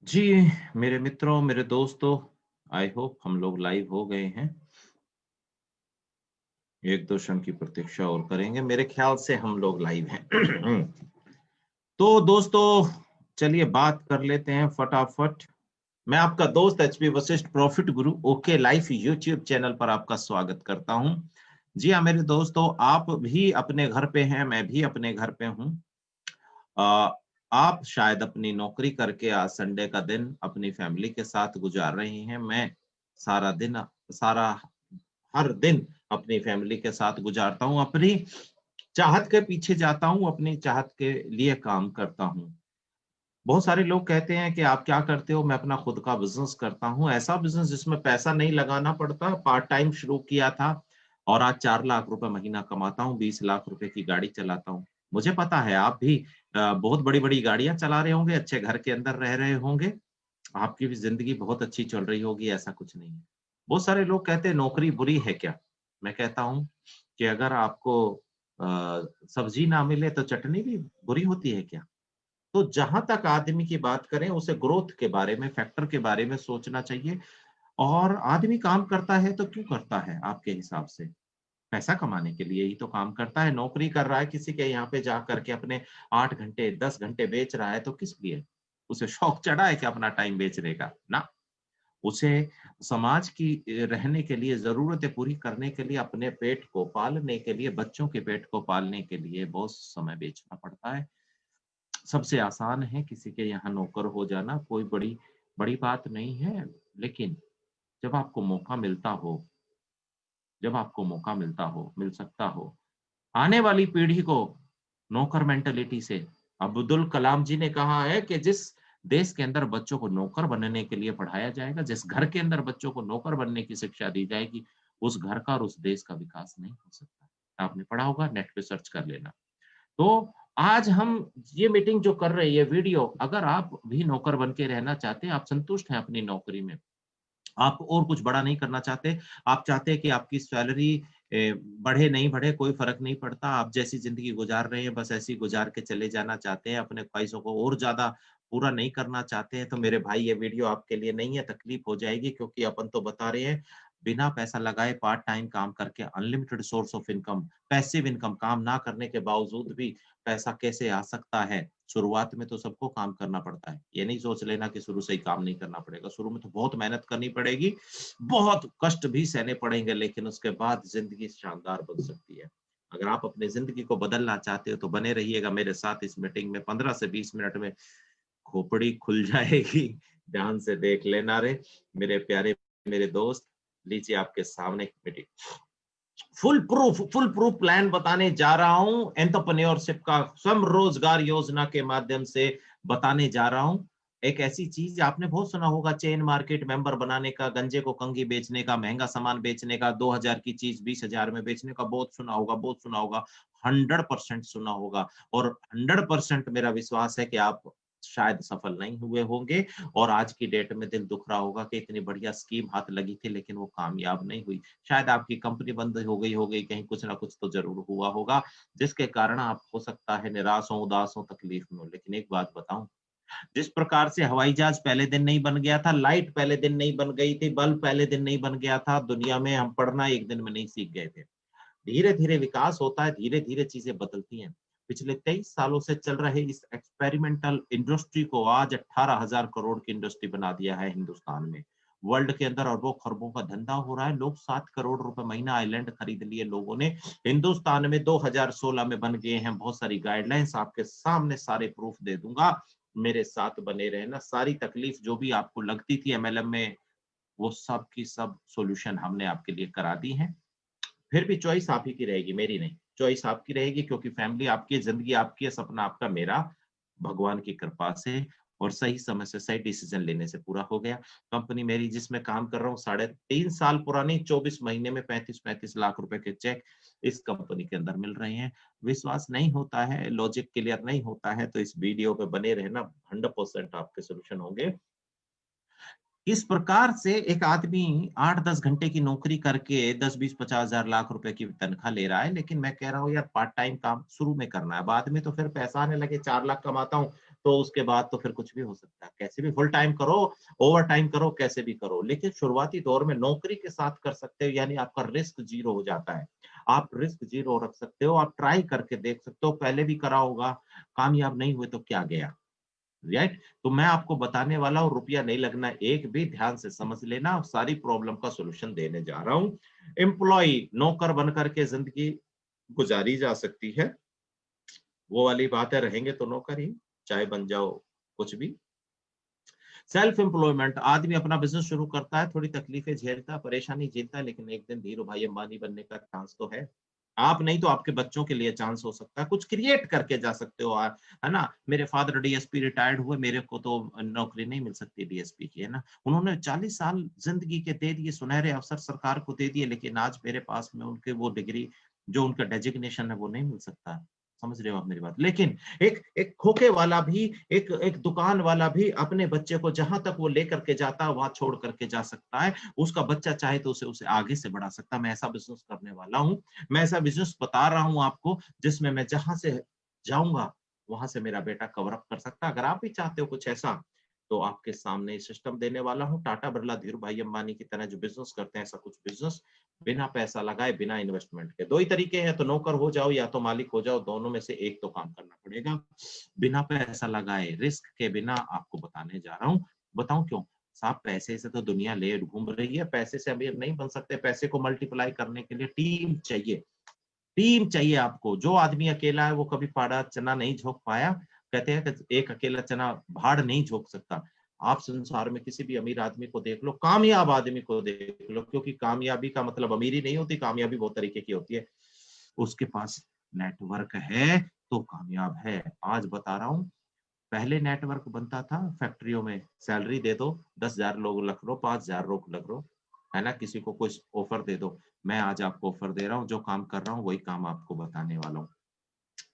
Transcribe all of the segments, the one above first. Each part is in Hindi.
जी, मेरे मित्रों, मेरे दोस्तों, आई होप हम लोग लाइव हो गए हैं। 1-2 क्षण की प्रतीक्षा और करेंगे। मेरे ख्याल से हम लोग लाइव हैं। तो दोस्तों, चलिए बात कर लेते हैं फटाफट। मैं आपका दोस्त एचपी वशिष्ठ प्रॉफिट गुरु ओके लाइफ यूट्यूब चैनल पर आपका स्वागत करता हूँ। जी हाँ, मेरे दोस्तों, आप भी अपने घर पे हैं, मैं भी अपने घर पे हूँ। अ, आप शायद अपनी नौकरी करके आज संडे का दिन अपनी फैमिली के साथ गुजार रही हैं। मैं सारा दिन सारा हर दिन अपनी फैमिली के साथ गुजारता हूँ। अपनी चाहत के पीछे जाता हूँ, अपनी चाहत के लिए काम करता हूँ। बहुत सारे लोग कहते हैं कि आप क्या करते हो? मैं अपना खुद का बिज़नेस करता हूँ। ऐसा बिज़नेस जिसमें पैसा नहीं लगाना पड़ता, पार्ट टाइम शुरू किया था और आज 4 लाख रुपए महीना कमाता हूँ, 20 लाख रुपए की गाड़ी चलाता हूँ। मुझे पता है आप भी बहुत बड़ी-बड़ी गाड़ियाँ चला रहे होंगे, अच्छे घर के अंदर रह रहे होंगे, आपकी भी ज़िंदगी बहुत अच्छी चल रही होगी, ऐसा कुछ नहीं है। बहुत सारे लोग कहते हैं नौकरी बुरी है क्या? मैं कहता हूँ कि अगर आपको सब्ज़ी ना मिले तो चटनी भी बुरी होती है क्या? तो जहाँ तक आदमी की बात करें, उसे ग्रोथ के बारे में, फैक्टर के बारे में सोचना चाहिए और आदमी काम करता है तो क्यों करता है आपके हिसाब से? पैसा कमाने के लिए ही तो काम करता है, नौकरी कर रहा है किसी के यहाँ पे जा कर के अपने 8 घंटे, 10 घंटे बेच रहा है तो किस लिए? उसे शौक चढ़ा है क्या अपना टाइम बेचने का? ना, उसे समाज की रहने के लिए, ज़रूरतें पूरी करने के लिए, अपने पेट को पालने के लिए, बच्चों के पेट को पालने के लिए बहुत समय बेचना पड़ता है। सबसे आसान है किसी के यहाँ नौकर हो जाना, कोई बड़ी बड़ी बात नहीं है। लेकिन जब आपको मौका मिलता हो मिल सकता हो, आने वाली पीढ़ी को नौकर मेंटालिटी से अब्दुल कलाम जी ने कहा है कि जिस देश के अंदर बच्चों को नौकर बनने के लिए पढ़ाया जाएगा, जिस घर के अंदर बच्चों को नौकर बनने की शिक्षा दी जाएगी, उस घर का और उस देश का विकास नहीं हो सकता। आपने पढ़ा होगा, नेट पे सर्च कर लेना। तो आज हम ये मीटिंग जो कर रहे हैं, ये वीडियो, अगर आप भी नौकर बन के रहना चाहते हैं, आप संतुष्ट हैं अपनी नौकरी में, आप और कुछ बड़ा नहीं करना चाहते, आप चाहते हैं कि आपकी सैलरी बढ़े, नहीं बढ़े, कोई फ़र्क नहीं पड़ता, आप जैसी ज़िंदगी गुज़ार रहे हैं, बस ऐसे ही गुज़ार के चले जाना चाहते हैं, अपने ख्वाहिशों को और ज़्यादा पूरा नहीं करना चाहते हैं, तो मेरे भाई ये वीडियो आपके लिए नहीं है, तकलीफ़ हो जाएगी क्योंकि अपन तो बता रहे हैं, बिना पैसा लगाए पार्ट टाइम काम करके unlimited source of income, passive income, काम ना करने के बावजूद भी पैसा कैसे आ सकता है। शुरुआत में तो सबको काम करना पड़ता है। ये नहीं सोच लेना कि शुरू से ही काम नहीं करना पड़ेगा। शुरू में तो बहुत मेहनत करनी पड़ेगी, बहुत कष्ट भी सहने पड़ेंगे, लेकिन उसके बाद ज़िंदगी शानदार बन सकती है। अगर आप अपनी ज़िंदगी को बदलना चाहते हो, तो बने रहिएगा मेरे साथ इस मीटिंग में। 15 से 20 मिनट में खोपड़ी खुल जाएगी। ध्यान से देख लेना रे, मेरे प्यारे मेरे दोस्त। लीजिए आपके सामने मीटिंग। फुल प्रूफ प्लान बताने जा रहा हूँ, एंटरप्रेन्योरशिप का स्वरोजगार योजना के माध्यम से बताने जा रहा हूँ। एक ऐसी चीज आपने बहुत सुना होगा, चेन मार्केट मेंबर बनाने का, गंजे को कंघी बेचने का, महंगा सामान बेचने का, 2000 की चीज 20,000 में बेचने का, बहुत सुना होगा, 100% सुना होगा और 100% मेरा विश्वास है कि आप शायद सफल नहीं हुए होंगे और आज की डेट में दिल दुख रहा होगा कि इतनी बढ़िया स्कीम हाथ लगी थी लेकिन वो कामयाब नहीं हुई। शायद आपकी कंपनी बंद हो गई, कहीं कुछ ना कुछ तो ज़रूर हुआ होगा, जिसके कारण आप हो सकता है निराश हों, उदास हों, तकलीफ में हों। लेकिन एक बात बताऊँ, जिस प्रकार से हवाई जहाज पहले दिन नहीं बन गया था, लाइट पहले दिन नहीं बन गई थी, बल्ब पहले दिन नहीं बन गया था, दुनिया में हम पढ़ना एक दिन में नहीं सीख गए थे। धीरे-धीरे विकास होता है, धीरे-धीरे चीज़ें बदलती हैं। पिछले 23 सालों से चल रहे इस एक्सपेरिमेंटल इंडस्ट्री को आज 18,000 करोड़ की इंडस्ट्री बना दिया है हिंदुस्तान में। वर्ल्ड के अंदर अरबों-खरबों का धंधा हो रहा है। लोग 7 करोड़ रुपए महीना आइलैंड खरीद लिए लोगों ने। हिंदुस्तान में 2016 में बन गए हैं बहुत सारी गाइडलाइंस, आपके सामने सारे प्रूफ दे दूँगा। मेरे साथ बने रहना। सारी तकलीफ जो भी आपको लगती थी एमएलएम में, वो सब की सब सॉल्यूशन हमने आपके लिए करा दी हैं। फिर भी चॉइस आप ही की रहेगी, मेरी नहीं। चॉइस आपकी रहेगी क्योंकि फैमिली आपकी है, ज़िंदगी आपकी है, सपना आपका, मेरा भगवान की कृपा से और सही समय से सही डिसीज़न लेने से पूरा हो गया। कंपनी मेरी जिसमें काम कर रहा हूँ, साढ़े 3 साल पुरानी, 24 महीने में 35-35 लाख रुपए के चेक इस कंपनी के अंदर मिल रहे हैं। विश्वास नहीं होता है, लॉजिक क्लियर नहीं होता है, तो इस वीडियो पे बने रहना, 100% आपके सॉल्यूशन होंगे। इस प्रकार से एक आदमी 8-10 घंटे की नौकरी करके 10, 20, 50 हज़ार लाख रुपए की तनख्वाह ले रहा है, लेकिन मैं कह रहा हूँ यार पार्ट टाइम काम शुरू में करना है, बाद में तो फिर पैसा आने लगे 4 लाख कमाता हूँ, तो उसके बाद तो फिर कुछ भी हो सकता है। कैसे भी फुल टाइम करो, ओवर टाइम करो, कैसे भी करो, लेकिन शुरुआती दौर में नौकरी के साथ कर सकते हो, यानी आपका रिस्क जीरो हो जाता है। आप रिस्क जीरो रख सकते हो, आप ट्राई करके देख सकते हो, पहले भी करा होगा, कामयाब नहीं हुए तो क्या गया, राइट? तो मैं आपको बताने वाला हूँ, रुपया नहीं लगना एक भी, ध्यान से समझ लेना, सारी प्रॉब्लम का सॉल्यूशन देने जा रहा हूँ। एम्प्लॉयी नौकर बन करके जिंदगी गुजारी जा सकती है, वो वाली बात है, रहेंगे तो नौकर ही, चाहे बन जाओ कुछ भी। सेल्फ एम्प्लॉयमेंट, आदमी अपना बिज़नेस शुरू करता है, थोड़ी तकलीफें झेलता है, परेशानी झेलता है, लेकिन एक दिन धीरू भाई अंबानी बनने का चांस तो है। आप नहीं तो आपके बच्चों के लिए चांस हो सकता है, कुछ क्रिएट करके जा सकते हो आप, है ना? मेरे फादर डीएसपी रिटायर्ड हुए, मेरे को तो नौकरी नहीं मिल सकती डीएसपी की, है ना? उन्होंने 40 साल ज़िंदगी के दे दिए, सुनहरे अवसर सरकार को दे दिए, लेकिन आज मेरे पास में उनके वो डिग्री, जो उनका डेजिग्नेशन है, वो नहीं मिल सकता। समझ रहे हो आप मेरी बात? लेकिन एक एक खोखे वाला भी, एक एक दुकान वाला भी अपने बच्चे को जहाँ तक वो लेकर के जाता है, वहाँ छोड़ करके जा सकता है। उसका बच्चा चाहे तो उसे उसे आगे से बढ़ा सकता है। मैं ऐसा बिज़नेस करने वाला हूँ। मैं ऐसा बिज़नेस बता रहा हूँ आपको, जिसमें मैं जहाँ से जाऊँगा, वहाँ से मेरा बेटा कवर अप कर सकता है। अगर आप भी चाहते हो कुछ ऐसा, तो आपके सामने सिस्टम देने वाला हूँ। टाटा, बिरला, धीरूभाई अंबानी की तरह जो बिज़नेस करते हैं, ऐसा कुछ बिज़नेस बिना पैसा लगाए, बिना इन्वेस्टमेंट के। 2 ही तरीके हैं, तो नौकर हो जाओ या तो मालिक हो जाओ, दोनों में से एक तो काम करना पड़ेगा। बिना पैसा लगाए, रिस्क के बिना आपको बताने जा रहा हूँ। बताऊँ क्यों? साहब, पैसे से तो दुनिया ले घूम रही है, पैसे से अमीर नहीं बन सकते। पैसे को मल्टीप्लाई करने के लिए टीम चाहिए। टीम चाहिए आपको। जो आदमी अकेला है वो कभी पाड़ा चना नहीं झोंक पाया। कहते हैं कि एक अकेला चना भाड़ नहीं झोंक सकता। आप संसार में किसी भी अमीर आदमी को देख लो, कामयाब आदमी को देख लो, क्योंकि कामयाबी का मतलब अमीरी नहीं होती, कामयाबी बहुत तरीके की होती है। उसके पास नेटवर्क है तो कामयाब है। आज बता रहा हूँ, पहले नेटवर्क बनता था फैक्ट्रियों में, सैलरी दे दो, 10,000 लोग रख लो, 5,000 लोग रख लो, है ना? किसी को कुछ ऑफर दे दो। मैं आज आपको ऑफर दे रहा हूँ, जो काम कर रहा हूँ वही काम आपको बताने वाला हूँ।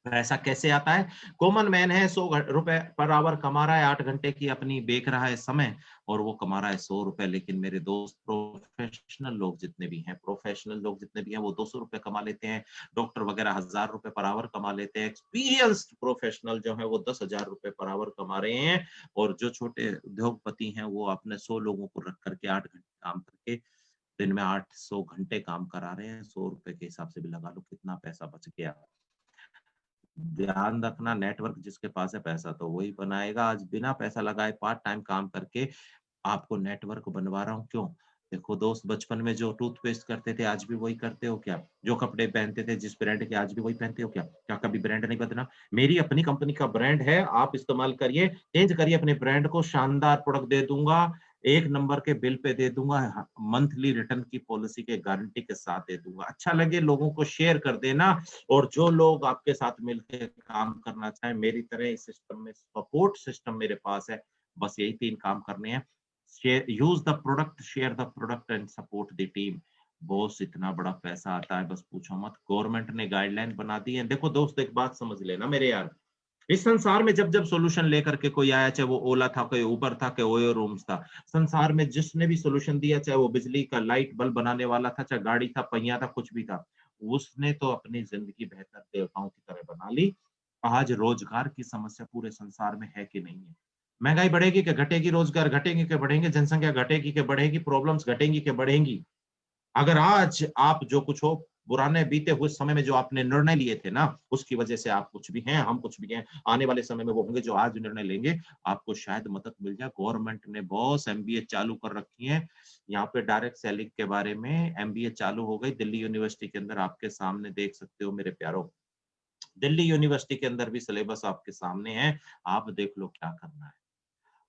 पैसा कैसे आता है? कॉमन मैन है, 100 रुपए पर आवर कमा रहा है, 8 घंटे की अपनी बेच रहा है समय, और वो कमा रहा है 100 रुपए। लेकिन मेरे दोस्त प्रोफेशनल लोग जितने भी हैं, वो 200 रुपए कमा लेते हैं। डॉक्टर वगैरह 1000 रुपए पर आवर कमा लेते हैं। एक्सपीरियंस्ड प्रोफेशनल जो है वो 10,000 रुपए पर आवर कमा रहे हैं, और जो छोटे उद्योगपति हैं, वो अपने 100 लोगों को रख करके 8 घंटे काम करके दिन में 800 घंटे काम करा रहे हैं। 100 रुपए के हिसाब से भी लगा लो कितना पैसा बच गया। ध्यान रखना, नेटवर्क जिसके पास है पैसा तो वही बनाएगा। आज बिना पैसा लगाए पार्ट टाइम काम करके आपको नेटवर्क बनवा रहा हूँ, क्यों? देखो दोस्त, बचपन में जो टूथपेस्ट करते थे, आज भी वही करते हो क्या? जो कपड़े पहनते थे जिस ब्रांड के, आज भी वही पहनते हो क्या? क्या कभी ब्रांड नहीं बदला? मेरी अपनी कंपनी का ब्रांड है, आप इस्तेमाल करिए, चेंज करिए अपने ब्रांड को, शानदार प्रोडक्ट दे दूँगा, 1 नंबर के बिल पे दे दूँगा, ह मंथली रिटर्न की पॉलिसी के गारंटी के साथ दे दूँगा। अच्छा लगे लोगों को शेयर कर देना, और जो लोग आपके साथ मिलके काम करना चाहें, मेरी तरह इस सिस्टम में सपोर्ट सिस्टम मेरे पास है। बस यही 3 काम करने हैं। Use the product, share the product and support the team. Boss, इतना बड़ा पैसा आता है, बस पूछो मत। गवर्नमेंट ने गाइडलाइन बना दी है। देखो दोस्त, एक बात समझ लेना मेरे यार, इस संसार में जब जब सॉल्यूशन लेकर के कोई आया, चाहे वो ओला था, कोई उबर था, कोई ओयो रूम्स था, संसार में जिसने भी सॉल्यूशन दिया, चाहे वो बिजली का लाइट बल्ब बनाने वाला था, चाहे गाड़ी था, पहिया था, कुछ भी था, उसने तो अपनी जिंदगी बेहतर देवताओं की तरह बना ली। आज रोजगार की समस्या पूरे संसार में है कि नहीं है? महंगाई बढ़ेगी कि घटेगी? रोजगार घटेंगे कि बढ़ेंगे? जनसंख्या घटेगी कि बढ़ेगी? प्रॉब्लम्स घटेंगी कि बढ़ेंगी? अगर आज आप जो कुछ हो, पुराने बीते हुए समय में जो आपने निर्णय लिए थे ना, उसकी वजह से आप कुछ भी हैं, हम कुछ भी हैं। आने वाले समय में वो होंगे जो आज निर्णय लेंगे, आपको शायद मदद मिल जाए। गवर्नमेंट ने बॉस एमबीए चालू कर रखी है। यहाँ पे डायरेक्ट सेलिंग के बारे में एमबीए चालू हो गई दिल्ली यूनिवर्सिटी के अंदर, आपके सामने देख सकते हो मेरे प्यारो। दिल्ली यूनिवर्सिटी के अंदर भी सिलेबस आपके सामने है, आप देख लो क्या करना है।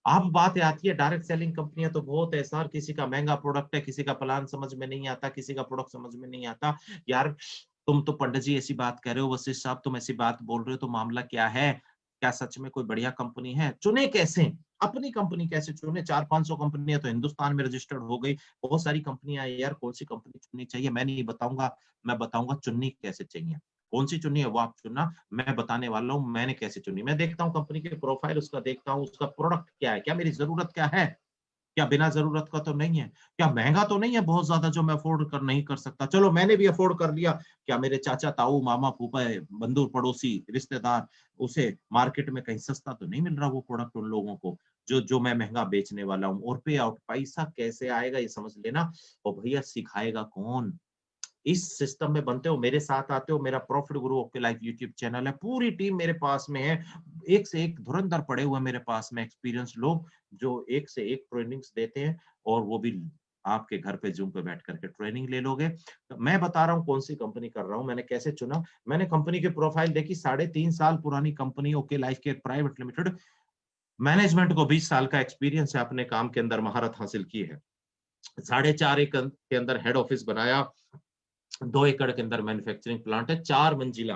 अब बात आती है, डायरेक्ट सेलिंग कंपनियां तो बहुत है सर, किसी का महंगा प्रोडक्ट है, किसी का प्लान समझ में नहीं आता, किसी का प्रोडक्ट समझ में नहीं आता। यार, तुम तो पंडित जी ऐसी बात कह रहे हो, वशिष्ठ साहब तुम ऐसी बात बोल रहे हो, तो मामला क्या है? क्या सच में कोई बढ़िया कंपनी है? चुने कैसे? अपनी कंपनी कैसे चुने? 400-500 कंपनियां तो हिंदुस्तान में रजिस्टर्ड हो गई, बहुत सारी कंपनियां हैं यार, कौन सी कंपनी चुननी चाहिए? मैं नहीं बताऊंगा, मैं बताऊंगा चुननी कैसे चाहिए। कौन सी चुननी है वो आप चुनना, मैं बताने वाला हूँ मैंने कैसे चुनी। मैं देखता हूँ कंपनी के प्रोफाइल, उसका देखता हूँ उसका प्रोडक्ट क्या है, क्या मेरी जरूरत क्या है, क्या बिना जरूरत का तो नहीं है? क्या महंगा तो नहीं है बहुत ज्यादा जो मैं अफोर्ड कर नहीं कर सकता? चलो मैंने भी अफोर्ड कर लिया, क्या मेरे चाचा ताऊ मामा फूफा बंधु पड़ोसी रिश्तेदार, उसे मार्केट में कहीं सस्ता तो नहीं मिल रहा वो प्रोडक्ट उन लोगों को जो जो मैं महंगा बेचने वाला हूँ? और पे आउट पैसा कैसे आएगा ये समझ लेना। और भैया सिखाएगा कौन? इस सिस्टम में बनते हो, मेरे साथ आते हो, मेरा प्रॉफिट गुरु ओके लाइफ यूट्यूब चैनल है, पूरी टीम मेरे पास में है, एक से एक धुरंधर पड़े हुए मेरे पास में एक्सपीरियंस लोग, जो एक से एक ट्रेनिंग्स देते हैं और वो भी आपके घर पे ज़ूम पे बैठ करके ट्रेनिंग ले लोगे। तो मैं बता रहा हूँ कौन-सी कंपनी कर रहा हूँ, मैंने कैसे चुना, मैंने कंपनी की प्रोफाइल देखी, 3.5 साल पुरानी company okay life care private limited, management को 20 साल का एक्सपीरियंस है, अपने काम के अंदर महारत हासिल की है। 4.5 एकड़ के अंदर हेड ऑफिस बनाया, 2 एकड़ के अंदर मैन्युफैक्चरिंग प्लांट है, 4 मंजिला,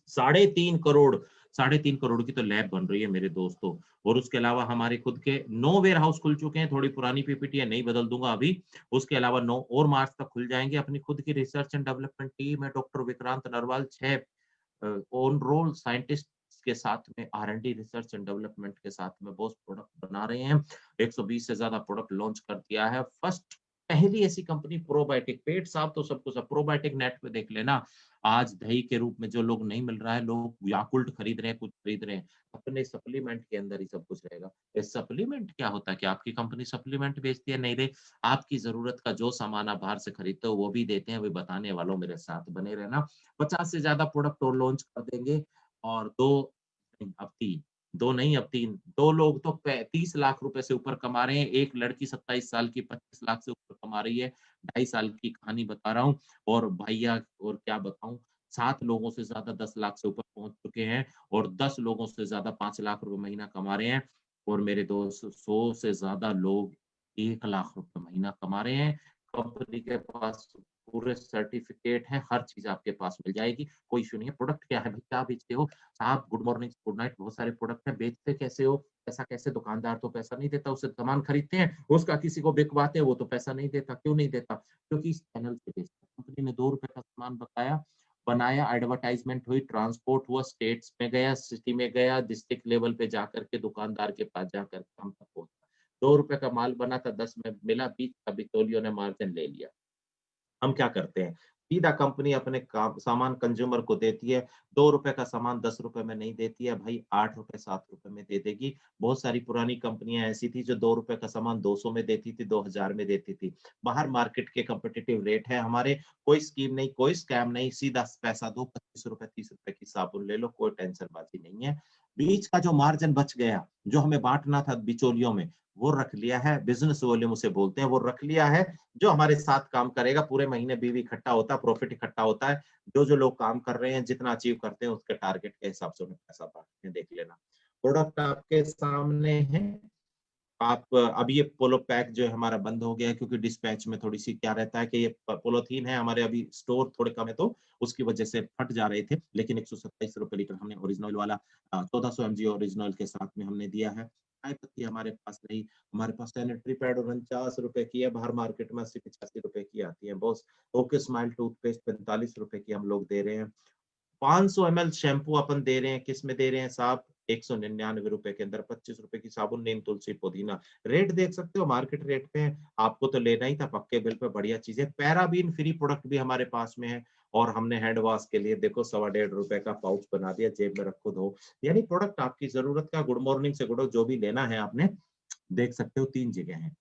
3.5 करोड़, 3.5 करोड़ की तो लैब बन रही है मेरे दोस्तों। और उसके अलावा हमारे खुद के 9 वेयर हाउस खुल चुके हैं, थोड़ी पुरानी पीपीटी है, नहीं बदल दूँगा अभी। उसके अलावा 9 और मार्च तक खुल जाएँगे। अपनी खुद की रिसर्च एंड डेवलपमेंट टीम है, doctor Vikrant Narwal 6 on roll scientist के साथ में आर-एन-डी रिसर्च एंड डेवलपमेंट के साथ में बहुत प्रोडक्ट बना रहे हैं। 120 से ज़्यादा प्रोडक्ट लॉन्च कर दिया है। फर्स्ट पहली ऐसी कंपनी प्रोबायोटिक, पेट साफ तो सब कुछ है। प्रोबायोटिक नेट पे देख लेना। आज दही के रूप में जो लोग नहीं मिल रहा है, लोग याकुल्ट खरीद रहे हैं, कुछ खरीद रहे हैं। अपने सप्लीमेंट के अंदर ही सब कुछ रहेगा। ये सप्लीमेंट क्या होता है? क्या आपकी कंपनी सप्लीमेंट बेचती है? नहीं रे, आपकी ज़रूरत का जो सामान आप बाहर से खरीदते हो, वो भी देते हैं। वो बताने वालों मेरे साथ बने रहना। 50 से ज़्यादा प्रोडक्ट और लॉन्च कर देंगे और 2 नहीं अब 3, 2 नहीं अब 3, 2 लोग तो पै 30 लाख रुपए से ऊपर कमा रहे हैं। एक लड़की 27 साल की 25 लाख से ऊपर कमा रही है। 2.5 साल की कहानी बता रहा हूँ और भैया और क्या बताऊँ, 7 लोगों से ज़्यादा 10 लाख से ऊपर पहुँच चुके हैं और 10 लोगों से ज़्यादा 5 लाख रुपए महीना कमा रहे हैं और मेरे दोस्त 100 से ज़्यादा लोग 1 लाख रुपए महीना कमा रहे हैं। कंपनी के पास पूरे सर्टिफ़िकेट हैं, हर चीज़ आपके पास मिल जाएगी, कोई इश्यू नहीं है। प्रोडक्ट क्या है भाई, क्या बेचते हो? साहब गुड मॉर्निंग, गुड नाइट बहुत सारे प्रोडक्ट हैं, बेचते कैसे हो? पैसा कैसे? दुकानदार तो पैसा नहीं देता, उससे सामान खरीदते हैं, उसका किसी को बिकवाते हैं, वो तो पैसा नहीं देता। क्यों नहीं देता? क्योंकि इस चैनल से बेचता है। कंपनी ने ₹2 का सामान बताया, बनाया, एडवर्टाइज़मेंट हुई, ट्रांसपोर्ट हुआ, स्टेट्स में गया, सिटी में गया, डिस्ट्रिक्ट लेवल पे जाकर के दुकानदार के पास जाकर के हम तक पहुँचा। ₹2 का माल बना था, 10 में मिला, 20 का बिचौलियों ने मार्जिन ले लिया। हम क्या करते हैं, सीधा कंपनी अपने काम सामान कंज्यूमर को देती है, ₹2 का सामान ₹10 में नहीं देती है भाई, ₹8 ₹7 में दे देगी। बहुत सारी पुरानी कंपनियाँ ऐसी थी जो ₹2 का सामान 200 में देती थी, 2000 में देती थी। बाहर मार्केट के कॉम्पिटिटिव रेट है हमारे, कोई स्कीम नहीं, कोई स्कैम नहीं, सीधा पैसा दो, ₹25 ₹30 की साबुन ले लो, कोई टेंशनबाज़ी नहीं है। बीच का जो मार्जिन बच गया, जो हमें बाँटना था बिचौलियों में, वो रख लिया है, बिज़नेस वॉल्यूम उसे बोलते हैं, वो रख लिया है। जो हमारे साथ काम करेगा पूरे महीने बीवी इकट्ठा होता है, प्रॉफिट इकट्ठा होता है। जो लोग काम कर रहे हैं, जितना अचीव करते हैं, उसके टारगेट के हिसाब से उन्हें पैसा बाँटते हैं, देख लेना। प्रोडक्ट आपके सामने है। आप अभी ये पोलो पैक जो है हमारा बंद हो गया है क्योंकि डिस्पैच में थोड़ी-सी क्या रहता है कि ये पॉलीथीन है हमारे अभी स्टोर थोड़े कम है तो उसकी वजह से फट जा रहे थे। लेकिन ₹127 लीटर हमने ओरिजिनल वाला 1400 एमजी ओरिजिनल के साथ में हमने दिया है। चाय पत्ती हमारे पास रही, हमारे पास सैनिटरी पैड ₹49 की है, बाहर मार्केट में ₹80-85 की आती है। बॉस ओके स्माइल टूथपेस्ट ₹45 की हम लोग दे रहे हैं। 500 एमएल शैम्पू अपन दे रहे हैं, किस में दे रहे हैं साहब? ₹199 के अंदर ₹25 की साबुन, नीम, तुलसी, पुदीना। रेट देख सकते हो मार्केट रेट पे है, आपको तो लेना ही था पक्के बिल पे बढ़िया चीज़ है। पैराबीन फ्री प्रोडक्ट भी हमारे पास में है और हमने हैंड वॉश के लिए देखो ₹1.25 का पाउच बना दिया, जेब में रखो धो। यानी प्रोडक्ट आपकी ज़रूरत का गुड मॉर्निंग से गुड जो भी लेना है आपने, देख सकते हो 3 जगह हैं।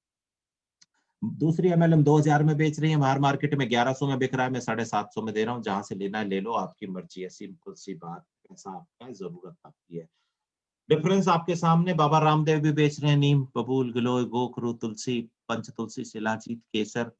दूसरी एमएलएम 2000 में बेच रही है, बाहर मार्केट में 1100 में बिक रहा है, मैं 750 में दे रहा हूँ, जहाँ से लेना है ले लो, आपकी मर्ज़ी है, सिंपल सी बात, पैसा आपका है, ज़रूरत आपकी है। डिफरेंस आपके सामने बाबा रामदेव भी बेच रहे हैं, नीम, बबूल, गिलोय, गोखरू, तुलसी, पंचतुलसी, शिलाजीत, केसर,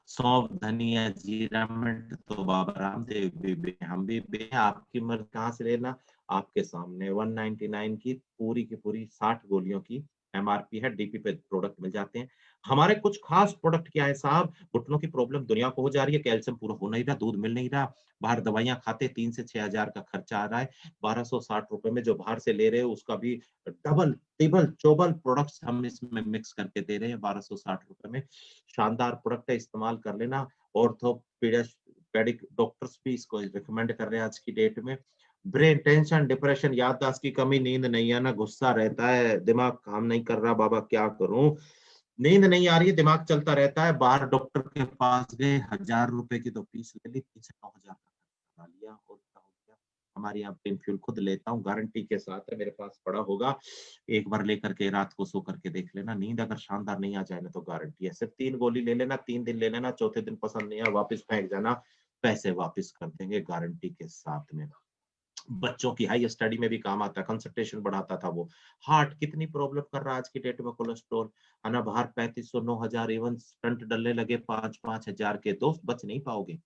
सौंफ, धनिया, जीरा, मिंट, तो बाबा रामदेव भी हम भी आपकी मर्ज़ी कहाँ से लेना, आपके सामने 199 की पूरी 60 गोलियों की एमआरपी है, डीपी पे प्रोडक्ट मिल जाते हैं। हमारे कुछ खास प्रोडक्ट क्या है साहब, घुटनों की प्रॉब्लम दुनिया को हो जा रही है, कैल्शियम पूरा हो नहीं रहा, दूध मिल नहीं रहा, बाहर दवाइयाँ खाते 3 से 6,000 का खर्चा आ रहा है, ₹1260 में जो बाहर से ले रहे हो उसका भी डबल, ट्रिपल, चौबल प्रोडक्ट्स हम इसमें मिक्स करके दे रहे हैं ₹1260 में। शानदार प्रोडक्ट है, इस्तेमाल कर लेना। ऑर्थोपीडिक डॉक्टर्स भी इसको रिकमेंड कर रहे हैं आज की डेट में। ब्रेन टेंशन, डिप्रेशन, याददाश्त की कमी, नींद नहीं आना, गुस्सा रहता है, दिमाग काम नहीं कर रहा, बाबा क्या करूँ? नींद नहीं आ रही है, दिमाग चलता रहता है। बाहर डॉक्टर के पास गए, 1000 रुपए की तो फीस ले ली, 3 से 9 हजार का करा लिया, और क्या हो गया। हमारे यहाँ पेन फ्यूल खुद लेता हूँ, गारंटी के साथ है, मेरे पास पड़ा होगा। एक बार लेकर के रात को सो करके देख लेना, नींद अगर शानदार नहीं आ जाए ना तो गारंटी है। सिर्फ 3 गोली ले लेना, 3 दिन ले लेना, चौथे दिन पसंद नहीं आया वापस फेंक जाना, पैसे वापस कर देंगे गारंटी के साथ में। बच्चों की हाई स्टडी में भी काम आता है, कंसंट्रेशन बढ़ाता था वो। हार्ट कितनी प्रॉब्लम कर रहा है आज की डेट में, कोलेस्ट्रॉल, है ना, बाहर 3500 9000, इवन स्टंट डलने लगे 5-5 हजार के। दोस्त बच नहीं पाओगे,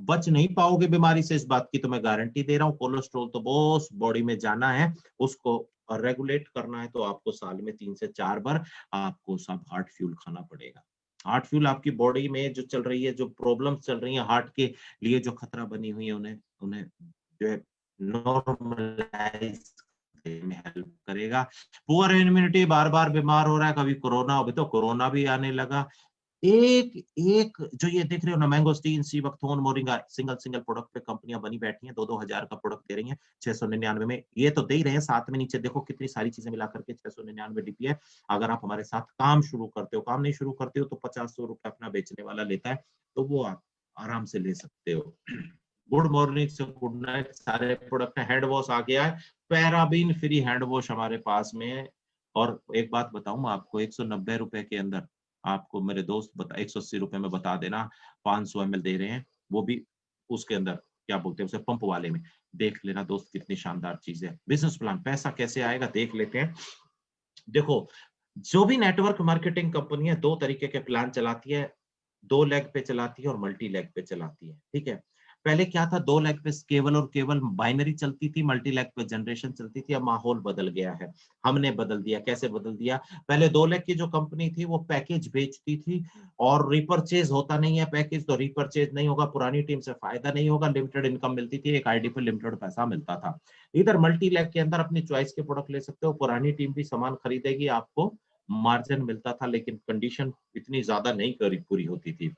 बच नहीं पाओगे बीमारी से, इस बात की तो मैं गारंटी दे रहा हूँ। कोलेस्ट्रॉल तो बॉस बॉडी में जाना है, उसको रेगुलेट करना है, तो आपको साल में 3 से 4 बार आपको सब हार्ट फ्यूल खाना पड़ेगा। हार्ट फ्यूल आपकी बॉडी में जो चल रही है, जो प्रॉब्लम्स चल रही है हार्ट के लिए, जो खतरा बनी हुई है, उन्हें उन्हें जो है नॉर्मलाइज में हेल्प करेगा। पुअर इम्यूनिटी, बार बार बीमार हो रहा है, कभी कोरोना, अभी तो कोरोना भी आने लगा। एक एक जो ये देख रहे हो ना, mangosteen, sea buckthorn, moringa, single single product पे कंपनियां बनी बैठी हैं, 2-2 हजार का प्रोडक्ट दे रही हैं 699 में। ये तो दे ही रहे हैं, साथ में नीचे देखो कितनी सारी चीजें मिला करके 699 डीपी है। अगर आप हमारे साथ काम शुरू करते हो, काम नहीं शुरू करते हो तो 50-100 रुपए अपना बेचने वाला लेता है, तो वो आप आराम से ले सकते हो। गुड मॉर्निंग से गुड नाइट सारे प्रोडक्ट, हैंड वॉश आ गया है, पैराबीन फ्री हैंड वॉश हमारे पास में है। और एक बात बताऊं मैं आपको, 190 रुपए के अंदर आपको मेरे दोस्त बता, 180 रुपए में बता देना, 500 ml दे रहे हैं, वो भी उसके अंदर क्या बोलते हैं उसे, पंप वाले में। देख लेना दोस्त, कितनी शानदार चीज है। बिजनेस प्लान, पैसा कैसे आएगा देख लेते हैं। देखो, जो भी नेटवर्क मार्केटिंग कंपनी है, 2 तरीके के प्लान चलाती है, 2 लेग पे चलाती है और मल्टी लेग पे चलाती है, ठीक है। पहले क्या था, 2 लेग पे केवल और केवल बाइनरी चलती थी, मल्टी लेग पे जनरेशन चलती थी। अब माहौल बदल गया है, हमने बदल दिया। कैसे बदल दिया? पहले 2 लेग की जो कंपनी थी वो पैकेज बेचती थी, और रिपर्चेज होता नहीं है पैकेज, तो रिपर्चेज नहीं होगा, पुरानी टीम से फायदा नहीं होगा, लिमिटेड इनकम मिलती थी, एक आईडी पे लिमिटेड पैसा मिलता था। इधर मल्टी लेग के अंदर अपनी चॉइस के प्रोडक्ट ले सकते हो, पुरानी टीम भी सामान खरीदेगी, आपको मार्जिन मिलता था, लेकिन कंडीशन इतनी ज्यादा नहीं पूरी होती थी।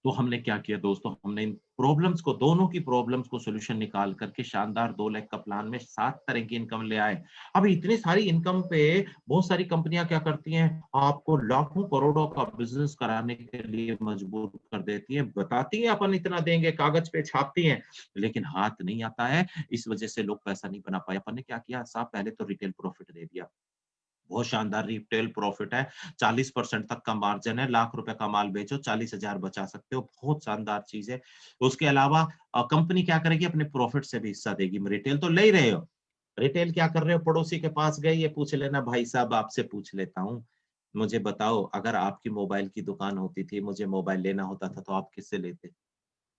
तो हमने क्या किया दोस्तों, हमने इन प्रॉब्लम्स को, दोनों की प्रॉब्लम्स को सॉल्यूशन निकाल करके शानदार 2 लाख का प्लान में 7 तरह की इनकम ले आए। अब इतनी सारी इनकम पे बहुत सारी कंपनियां क्या करती हैं, आपको लाखों करोड़ों का बिजनेस कराने के लिए मजबूर कर देती हैं, बताती हैं अपन इतना देंगे, कागज पे छापती हैं, लेकिन हाथ नहीं आता है। इस वजह से लोग पैसा नहीं बना पाए। अपन ने क्या किया साहब, पहले तो रिटेल प्रॉफिट दे दिया, बहुत शानदार रिटेल प्रॉफिट है, 40% तक का मार्जिन है, लाख रुपए का माल बेचो 40,000 बचा सकते हो, बहुत शानदार चीज है। उसके अलावा कंपनी क्या करेगी, अपने प्रॉफिट से भी हिस्सा देगी। रिटेल तो ले ही रहे हो, रिटेल क्या कर रहे हो, पड़ोसी के पास गए, ये पूछ लेना, भाई साहब आपसे पूछ लेता हूँ, मुझे बताओ अगर आपकी मोबाइल की दुकान होती थी, मुझे मोबाइल लेना होता था, तो आप किससे लेते?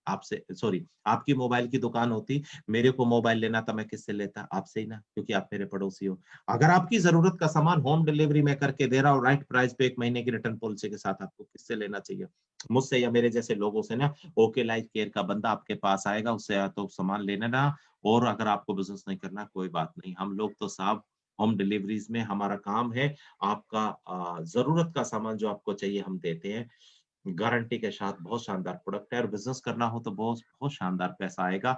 आपसे, सॉरी, आपकी मोबाइल की दुकान होती, मेरे को मोबाइल लेना था, मैं किससे लेता? आपसे ही ना, क्योंकि आप मेरे पड़ोसी हो। अगर आपकी जरूरत का सामान होम डिलीवरी में करके दे रहा हूँ राइट प्राइस पे, 1 महीने की रिटर्न पॉलिसी के साथ, आपको किससे लेना चाहिए? मुझसे या मेरे जैसे लोगों से ना। ओके लाइफ केयर का बंदा आपके पास आएगा, उससे या तो सामान लेने ना, और अगर आपको बिजनेस नहीं करना कोई बात नहीं, हम लोग तो साहब होम डिलीवरीज में हमारा काम है, आपका जरूरत का सामान जो आपको चाहिए हम देते हैं, गारंटी के साथ। बहुत शानदार प्रोडक्ट है, और बिजनेस करना हो तो बहुत बहुत शानदार पैसा आएगा।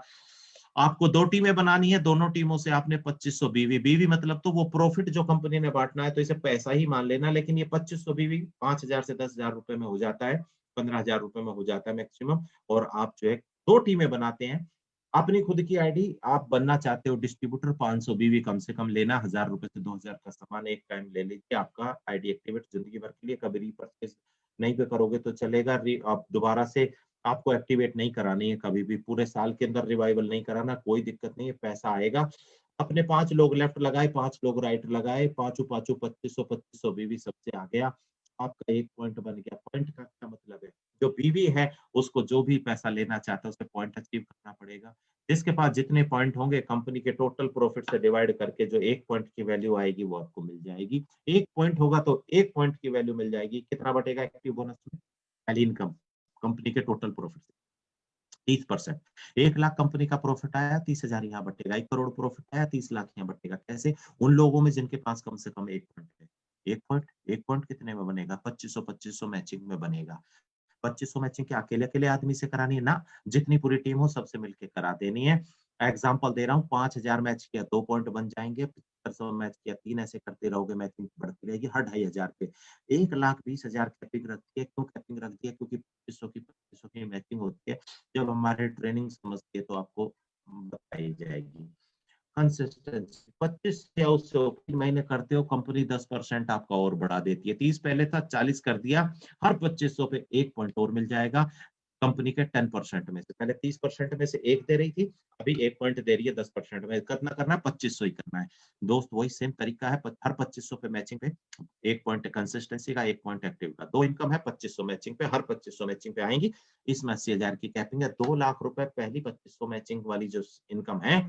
आपको 2 टीमें बनानी है, दोनों टीमों से आपने 2500 बीवी, बीवी मतलब तो वो प्रॉफिट जो कंपनी ने बांटना है, तो इसे पैसा ही मान लेना, लेकिन ये 2500 बीवी 5,000 से 10,000 रुपए में हो जाता है, 15,000 रुपए में हो जाता है मैक्सिमम। और आप जो है 2 टीमें बनाते हैं, अपनी खुद की आईडी, आप बनना चाहते हो डिस्ट्रीब्यूटर, 500 बीवी कम से कम लेना, 1000 रुपए से 2,000 का सामान एक टाइम ले लीजिए, आपका आईडी एक्टिवेट जिंदगी भर के लिए। कभी रीपरचेज नहीं पे करोगे तो चलेगा, आप दोबारा से आपको एक्टिवेट नहीं करानी है, कभी भी पूरे साल के अंदर रिवाइवल नहीं कराना, कोई दिक्कत नहीं है, पैसा आएगा। अपने 5 लोग लेफ्ट लगाए, 5 लोग राइट लगाए, पांचों पांचों 2500 बीवी सबसे आ गया, आपका एक पॉइंट बन गया। पॉइंट का क्या मतलब है, जो बीवी है उसको जो भी पैसा लेना चाहता है उसे पॉइंट अचीव करना पड़ेगा। जिसके पास जितने पॉइंट होंगे, कंपनी के टोटल प्रॉफिट से डिवाइड करके जो 1 पॉइंट की वैल्यू आएगी वो आपको मिल जाएगी। 1 पॉइंट होगा तो 1 पॉइंट की वैल्यू मिल जाएगी। कितना बटेगा एक्टिव बोनस में? पहली इनकम, कंपनी के टोटल प्रॉफिट से 30%। 1 लाख कंपनी का प्रॉफिट आया, 30,000 यहाँ बटेगा। 1 करोड़ प्रॉफिट आया, 30 लाख यहाँ बटेगा। कैसे? उन लोगों में जिनके पास कम से कम 1 पॉइंट है। 1 पॉइंट कितने में बनेगा? 2500 मैचिंग में बनेगा। 2500 मैचिंग क्या अकेले अकेले आदमी से करानी है ना, जितनी पूरी टीम हो सबसे मिलकर करा देनी है। एग्जाम्पल दे रहा हूँ, 5,000 मैच किया 2 पॉइंट बन जाएंगे, 7500 मैच किया 3, ऐसे करते रहोगे, मैचिंग बढ़ती रहेगी हर 2,500 पे। 1,20,000 कैपिंग रखती है, क्यों कैपिंग रखती है? क्योंकि 2500 की मैचिंग होती है। जब हमारे ट्रेनिंग समझती है तो आपको बताई जाएगी। कंसिस्टेंसी 25 या उससे ऊपर 3 महीने करते हो, कंपनी 10% आपका और बढ़ा देती है। 30 पहले था, 40 कर दिया, हर 2500 पे 1 पॉइंट और मिल जाएगा कंपनी के 10% में से। पहले 30% में से 1 दे रही थी, अभी 1 पॉइंट दे रही है 10% में। कितना करना है? 2500 ही करना है। दोस्त वही सेम तरीका है, हर 2500 पे मैचिंग पे 1 पॉइंट कंसिस्टेंसी का, 1 पॉइंट एक्टिव का। 2 इनकम है 2500 मैचिंग पे, हर 2500 मैचिंग पे आएंगी। इसमें 80,000 की कैपिंग है। 2 लाख रुपए पहली 2500 मैचिंग वाली जो इनकम है,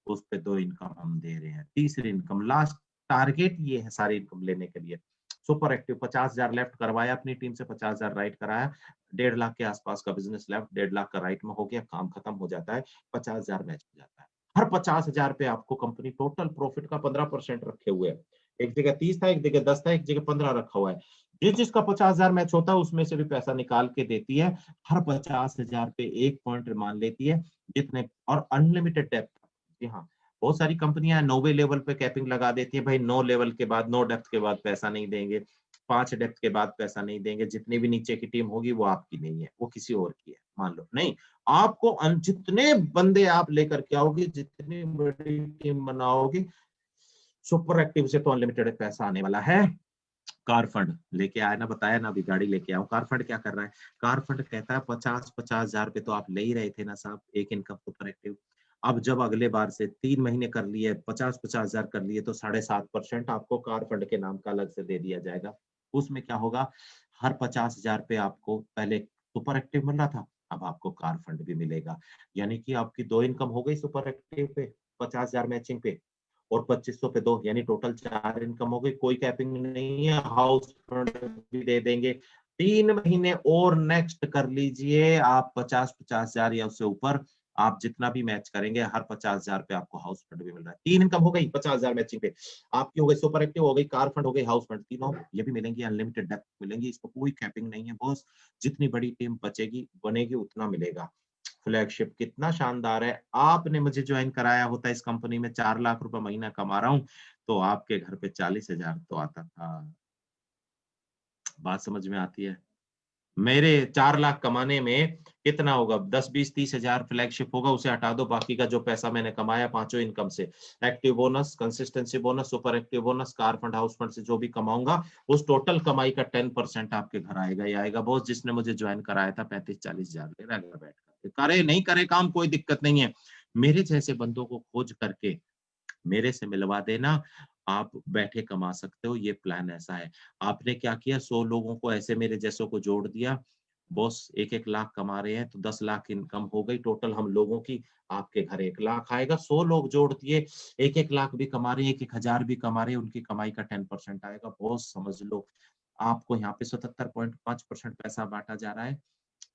उस पे 2 इनकम हम दे रहे हैं। तीसरी इनकम, लास्ट टारगेट ये है सारी इनकम लेने के लिए। सुपर एक्टिव 50,000 लेफ्ट करवाया अपनी टीम से, 50,000 राइट कराया, 1.5 लाख के आसपास का बिजनेस लेफ्ट, 1.5 लाख का राइट में हो गया, काम खत्म हो जाता है, 50,000 मैच हो जाता है। हर 50,000 पे आपको कंपनी टोटल प्रॉफिट का 15% रखे हुए है। एक जगह 30 था, एक जगह 10 था, एक जगह 15 रखा हुआ है। जिस जिसका 50,000 मैच होता है उसमें से भी पैसा निकाल के देती है। हर 50,000 पे 1 पॉइंट मान लेती है, जितने, और अनलिमिटेड डेप्थ। जी हाँ, बहुत सारी कंपनियां 90 लेवल पे कैपिंग लगा देती है, भाई 9 लेवल के बाद, 9 डेप्थ के बाद पैसा नहीं देंगे, 5 डेप्थ के बाद पैसा नहीं देंगे, जितनी भी नीचे की टीम होगी वो आपकी नहीं है, वो किसी और की है, मान लो। नहीं, आपको जितने बंदे आप लेकर के आओगे, जितनी बड़ी टीम बनाओगे, सुपर एक्टिव से तो अनलिमिटेड पैसा आने वाला है। कार फंड लेके आया ना, बताया ना, अभी गाड़ी लेके आऊं। कार फंड क्या कर रहा है? कार फंड कहता है 50,000 पे तो आप ले ही रहे थे ना साहब, एक इनकम सुपर एक्टिव। अब जब अगले बार से 3 महीने कर लिए, 50,000 कर लिए, तो 7.5% आपको कार फंड के नाम का अलग से दे दिया जाएगा। उसमें क्या होगा? हर 50,000 पे आपको पहले सुपर एक्टिव मिल रहा था, अब आपको कार फंड भी मिलेगा। यानी कि आपकी 2 इनकम हो गई सुपर एक्टिव पे, 50,000 मैचिंग पे, और 2500 पे 2, यानी टोटल 4 इनकम हो गई। कोई कैपिंग नहीं है, हाउस फ्रंट भी दे देंगे। 3 महीने और नेक्स्ट कर लीजिए आप, 50,000 या उससे ऊपर आप जितना भी मैच करेंगे, हर 50,000 पे आपको हाउस फंड भी मिल रहा है। 3 इनकम हो गई 50,000 मैचिंग पे आपकी, हो गई सुपर एक्टिव, हो गई कार फंड, हो गई हाउस फंड, तीनों ये भी मिलेंगी, अनलिमिटेड डेप्थ मिलेंगी, इसको कोई कैपिंग नहीं है बॉस। जितनी बड़ी टीम बचेगी बनेगी उतना मिलेगा। फ्लैगशिप कितना शानदार है। आपने मुझे ज्वाइन कराया होता इस कंपनी में, 4 लाख रुपए महीना कमा रहा हूँ, तो आपके घर पे 40,000 तो आता था। बात समझ में आती है? मेरे 4 लाख कमाने में कितना होगा? 10, 20, 30,000 फ्लैगशिप होगा, उसे हटा दो, बाकी का जो पैसा मैंने कमाया पांचों इनकम से, active bonus, consistency bonus, super active bonus, car fund, house fund से जो भी कमाऊंगा, उस टोटल कमाई का 10% आपके घर आएगा ही आएगा। बॉस जिसने मुझे ज्वाइन कराया था 35-40,000 ले रहा है घर बैठ कर, करे नहीं करे काम, कोई दिक्कत नहीं है। मेरे जैसे बंदों को खोज करके मेरे से मिलवा देना, आप बैठे कमा सकते हो, ये प्लान ऐसा है। आपने क्या किया, 100 लोगों को ऐसे मेरे जैसों को जोड़ दिया, बॉस 1-1 लाख कमा रहे हैं, तो 10 लाख इनकम हो गई टोटल हम लोगों की, आपके घर 1 लाख आएगा। 100 लोग जोड़ दिए, 1-1 लाख भी कमा रहे हैं, 1-1 हज़ार भी कमा रहे हैं, उनकी कमाई का 10% आएगा। बॉस समझ लो, आपको यहाँ पे 77.5% पैसा बाँटा जा रहा है।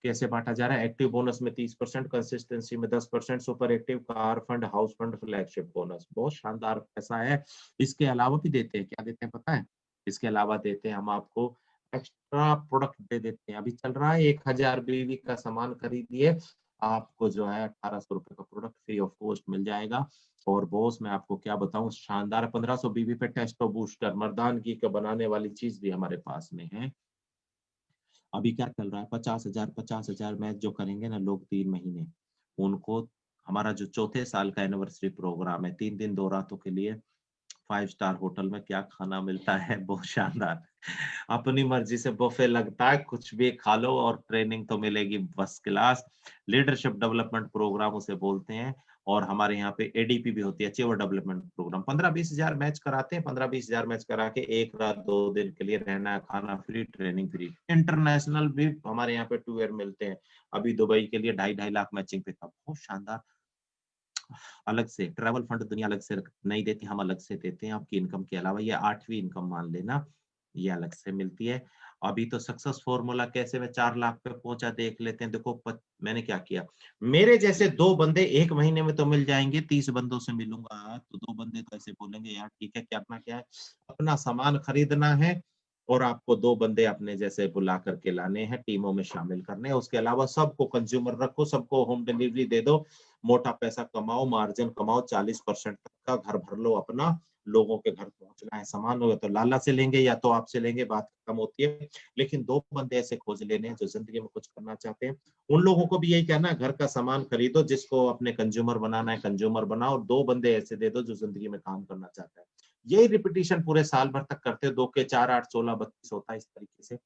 कैसे बाँटा जा रहा है? एक्टिव बोनस में 30%, कंसिस्टेंसी में 10%, super active, car fund, house fund, flagship bonus. बहुत शानदार पैसा है। इसके अलावा भी देते हैं, क्या देते हैं पता है? इसके अलावा देते हैं हम आपको एक्स्ट्रा प्रोडक्ट दे देते हैं। अभी चल रहा है 1,000 बीवी का सामान खरीदिए, आपको जो है 1,800 रुपए का प्रोडक्ट फ्री ऑफ कॉस्ट मिल जाएगा। और बॉस मैं आपको क्या बताऊँ, शानदार 1,500 बीवी पे टेस्टो बूस्टर, मर्दानगी का बनाने वाली चीज़ भी हमारे पास में है। अभी क्या चल रहा है, 50,000 मैच जो करेंगे ना लोग 3 महीने, उनको हमारा जो चौथे साल का एनिवर्सरी प्रोग्राम है, 3 दिन 2 रातों के लिए 5 स्टार होटल में क्या खाना मिलता है, बहुत शानदार। अपनी मर्जी से बुफे लगता है, कुछ भी खा लो, और ट्रेनिंग तो मिलेगी first class. Leadership development programme उसे बोलते हैं। और हमारे यहाँ पे एडीपी भी होती है, अचीवर डेवलपमेंट प्रोग्राम। 15-20 हजार मैच कराते हैं, 15-20 हजार मैच करा के 1 रात 2 दिन के लिए रहना खाना फ्री, ट्रेनिंग फ्री। इंटरनेशनल भी हमारे यहाँ पे टूर मिलते हैं। अभी दुबई के लिए 2.5-2.5 लाख मैचिंग पे था, बहुत शानदार। अलग से ट्रैवल फंड दुनिया अलग से नहीं देती, हम अलग से देते हैं आपकी इनकम के अलावा। ये 8वीं इनकम मान लेना, ये अलग से मिलती है। अभी तो सक्सेस फॉर्मूला कैसे मैं 4 लाख पे पहुंचा देख लेते हैं। देखो मैंने क्या किया, मेरे जैसे 2 बंदे 1 महीने में तो मिल जाएंगे, 30 बंदों से मिलूंगा तो 2 बंदे तो ऐसे बोलेंगे यार ठीक है, करना क्या है, अपना सामान खरीदना है, और आपको 2 बंदे अपने जैसे बुला करके लाने हैं, टीमों में शामिल करने हैं। उसके अलावा सबको कंज्यूमर रखो, सबको होम डिलीवरी दे दो, मोटा पैसा कमाओ, मार्जिन कमाओ, 40% तक का घर भर लो अपना, लोगों के घर पहुँचना है सामान, हो तो लाला से लेंगे या तो आपसे लेंगे, बात खत्म होती है। लेकिन 2 बंदे ऐसे खोज लेने हैं जो ज़िंदगी में कुछ करना चाहते हैं। उन लोगों को भी यही कहना है, घर का सामान खरीदो, जिसको अपने कंज्यूमर बनाना है कंज्यूमर बनाओ, और 2 बंदे ऐसे दे दो जो ज़िंदगी में काम करना चाहता है। यही रिपीटिशन पूरे साल भर तक करते हो, 2 के 4 8 16 32 होता है इस तरीके से।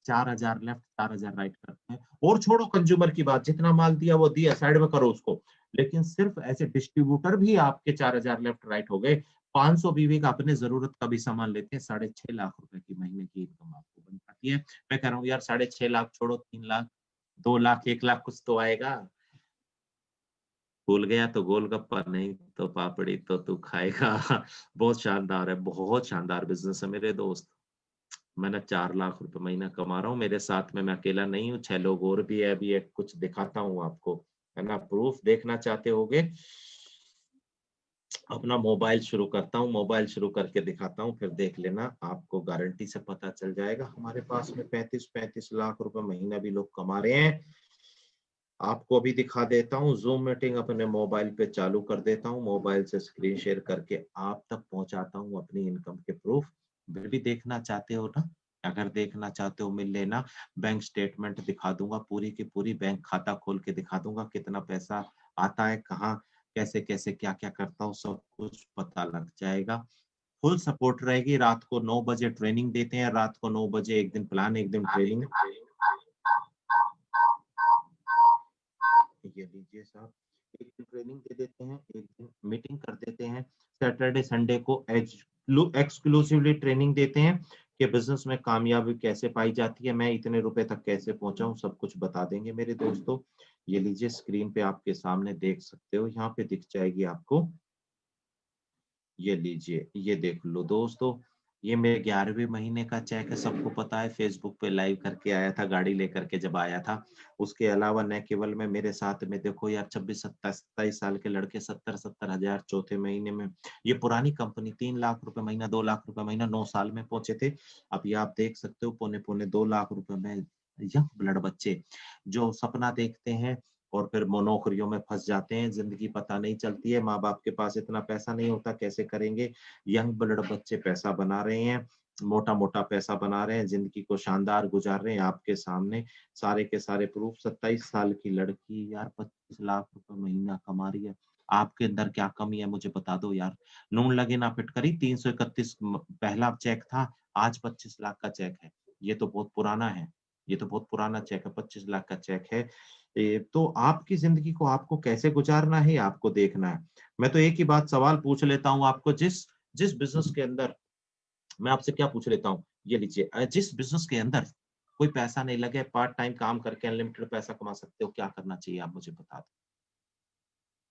4000 लेफ्ट 4000 राइट करते हैं। और छोड़ो कंज्यूमर की बात, जितना माल दिया वो दिया, साइड में करो उसको। लेकिन सिर्फ ऐसे डिस्ट्रीब्यूटर भी आपके 4000 लेफ्ट राइट हो गए। 500 बीवी का अपने जरूरत का भी सामान लेते हैं, 6.5 लाख रुपए की महीने की इनकम आपको बन पाती है। मैं कह रहा हूँ यार 6.5 लाख छोड़ो, 3 लाख, 2 लाख, 1 लाख कुछ तो आएगा। भूल गया तो गोलगप्पा, नहीं तो पापड़ी तो तू खाएगा। बहुत शानदार है, बहुत शानदार बिजनेस है मेरे दोस्त। मैं ना 4 लाख रुपए महीना कमा रहा हूँ, मेरे साथ में मैं अकेला नहीं हूँ, 6 लोग और भी है। अभी एक कुछ दिखाता हूँ आपको, है ना, प्रूफ देखना चाहते होगे। अपना मोबाइल शुरू करता हूँ, मोबाइल शुरू करके दिखाता हूँ, फिर देख लेना, आपको गारंटी से पता चल जाएगा। हमारे पास में 35-35 लाख रुपए महीना भी लोग कमा रहे हैं। आपको अभी दिखा देता हूँ, ज़ूम मीटिंग अपने मोबाइल पे चालू कर देता हूँ, मोबाइल से स्क्रीन शेयर करके आप तक पहुँचाता हूँ अपनी इनकम के प्रूफ। फिर भी देखना चाहते हो ना? अगर देखना चाहते हो मिल लेना, बैंक स्टेटमेंट दिखा दूँगा, पूरी की पूरी बैंक खाता खोल के दिखा दूँगा, कितना पैसा आता है, कहाँ, कैसे-कैसे, क्या-क्या करता हूँ, सब कुछ पता लग जाएगा। फुल सपोर्ट रहेगी, रात को 9 बजे ट्रेनिंग देते हैं, रात को 9 बजे एक दिन प्लान, एक दिन ट्रेनिंग। ये लीजिए साहब, एक दिन ट्रेनिंग दे देते हैं, एक दिन मीटिंग कर देते हैं। सैटरडे संडे को एक्सक्लूसिवली ट्रेनिंग देते हैं कि बिज़नेस में कामयाबी कैसे पाई जाती है, मैं इतने रुपए तक कैसे पहुँचा हूँ, सब कुछ बता देंगे मेरे दोस्तों। ये लीजिए स्क्रीन पे आपके सामने देख सकते हो, यहाँ पे दिख जाएगी आपको। ये लीजिए, ये देख लो दोस्तों, ये मेरे 11वें महीने का चेक है, सबको पता है, फेसबुक पे लाइव करके आया था, गाड़ी लेकर के जब आया था। उसके अलावा न केवल मैं, मेरे साथ में देखो यार 26, 27, 27 साल के लड़के 70-70 हज़ार चौथे महीने में, ये पुरानी कंपनी 3 लाख रुपए महीना, 2 लाख रुपए महीना 9 साल में पहुँचे थे। अब ये आप देख सकते हो पौने-पौने 2 लाख रुपए में यंग ब्लड बच्चे जो सपना देखते हैं और फिर वो नौकरियों में फँस जाते हैं, ज़िंदगी पता नहीं चलती है, माँ-बाप के पास इतना पैसा नहीं होता, कैसे करेंगे? यंग ब्लड बच्चे पैसा बना रहे हैं, मोटा-मोटा पैसा बना रहे हैं, ज़िंदगी को शानदार गुज़ार रहे हैं आपके सामने, सारे के सारे प्रूफ। 27 साल की लड़की यार 25 लाख रुपए महीना कमा रही है। आपके अंदर क्या कमी है मुझे बता दो यार। नून लगे ना फिटकरी, 331 पहला चेक था, आज 25 लाख का चेक है। ये तो बहुत पुराना है, ये तो बहुत पुराना चेक है, 25 लाख का चेक है। तो आपकी ज़िंदगी को आपको कैसे गुज़ारना है, ये आपको देखना है। मैं तो एक ही बात सवाल पूछ लेता हूँ आपको, जिस जिस बिज़नेस के अंदर, मैं आपसे क्या पूछ लेता हूँ, ये लीजिए, जिस बिज़नेस के अंदर कोई पैसा नहीं लगे, पार्ट टाइम काम करके अनलिमिटेड पैसा कमा सकते हो, क्या करना चाहिए आप मुझे बता दो?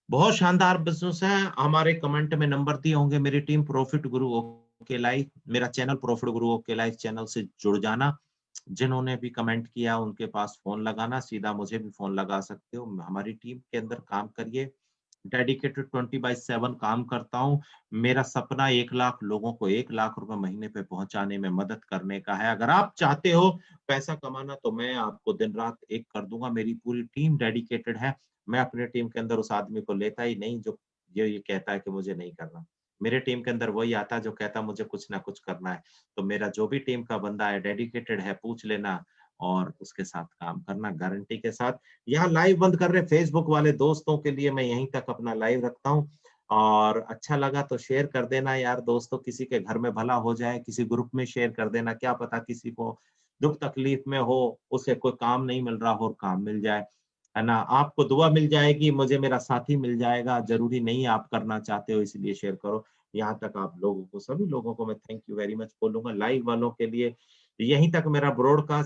बहुत शानदार बिज़नेस है, हमारे कमेंट में नंबर दिए होंगे, मेरी टीम प्रॉफिट गुरु ओके लाइफ, मेरा चैनल प्रॉफिट गुरु ओके लाइफ चैनल से जुड़ जाना। जिन्होंने भी कमेंट किया उनके पास फ़ोन लगाना, सीधा मुझे भी फ़ोन लगा सकते हो। हमारी टीम के अंदर काम करिए, डेडिकेटेड 20/7 काम करता हूँ। मेरा सपना 1 लाख लोगों को 1 लाख रुपए महीने पे पहुँचाने में मदद करने का है। अगर आप चाहते हो पैसा कमाना तो मैं आपको दिन-रात एक कर दूँगा, मेरी पूरी टीम डेडिकेटेड है। मैं अपनी टीम के अंदर उस आदमी को लेता ही नहीं जो ये कहता है कि मुझे नहीं करना। मेरे टीम के अंदर वही आता है जो कहता है मुझे कुछ ना कुछ करना है। तो मेरा जो भी टीम का बंदा है डेडिकेटेड है, पूछ लेना और उसके साथ काम करना गारंटी के साथ। यहाँ लाइव बंद कर रहे फेसबुक वाले दोस्तों के लिए मैं यहीं तक अपना लाइव रखता हूँ और अच्छा लगा तो शेयर कर देना यार दोस्तों, किसी के घर में भला हो जाए, किसी ग्रुप में शेयर कर देना, क्या पता किसी को दुःख तकलीफ में हो, उसे कोई काम नहीं मिल रहा हो और काम मिल जाए, है ना? आपको दुआ मिल जाएगी, मुझे मेरा साथी मिल जाएगा, ज़रूरी नहीं आप करना चाहते हो इसलिए शेयर करो। यहाँ तक आप लोगों को, सभी लोगों को मैं थैंक यू वेरी मच बोलूँगा, लाइव वालों के लिए यहीं तक मेरा ब्रॉडकास्ट